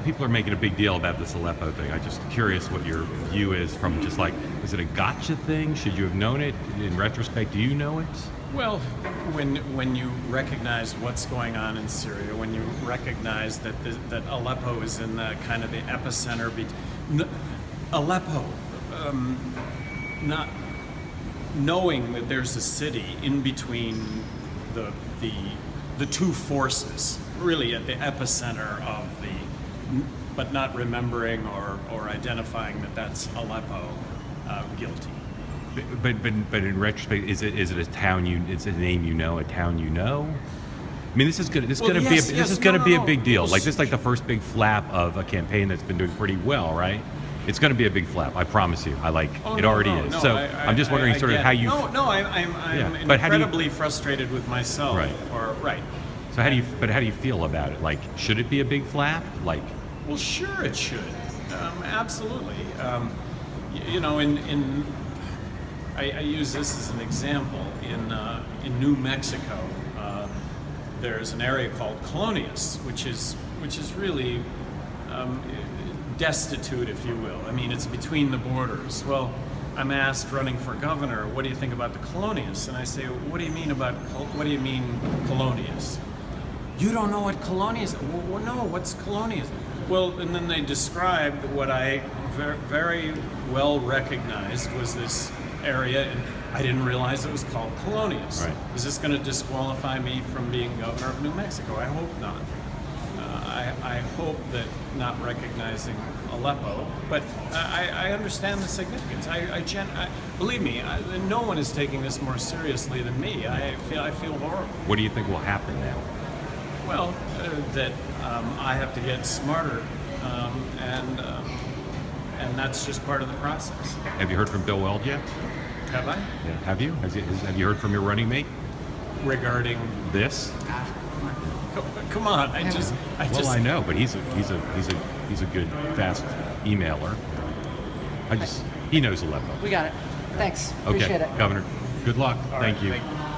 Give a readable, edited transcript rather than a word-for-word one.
people are making a big deal about this Aleppo thing. I'm just curious what your view is from just like, is it a gotcha thing? Should you have known it? In retrospect, do you know it? Well, when you recognize what's going on in Syria, when you recognize that that Aleppo is in the kind of the epicenter, Aleppo, not knowing that there's a city in between the two forces, really at the epicenter of but not remembering or identifying that that's Aleppo, guilty. But in retrospect, is it a town it's a name you know, a town you know? I mean, this is going to be a big deal. Like this is like the first big flap of a campaign that's been doing pretty well, right? It's going to be a big flap. I promise you. It already is. So I'm just wondering sort of how you. I'm incredibly frustrated with myself. Right. Right. So how do you feel about it? Like, should it be a big flap? Like. Well, sure it should. Absolutely. I use this as an example. In New Mexico, there's an area called Colonias, which is really destitute, if you will. I mean, it's between the borders. Well, I'm asked running for governor, what do you think about the Colonias? And I say, what do you mean Colonias? You don't know what Colonias? Well, no, what's Colonias? Well, and then they described what I very well recognized was this area, and I didn't realize it was called Colonias. Right. Is this going to disqualify me from being governor of New Mexico? I hope not. I hope that not recognizing Aleppo, but I understand the significance. Believe me, no one is taking this more seriously than me. I feel horrible. What do you think will happen now? Well, that I have to get smarter, and that's just part of the process. Have you heard from Bill Weld yet? Have I? Yeah. Have you? Have you heard from your running mate Regarding this? Come on, I know, but he's a good fast emailer. He knows Aleppo. We got it. Thanks. Okay, Appreciate it. Governor. Good luck. All Thank right, you. thank you.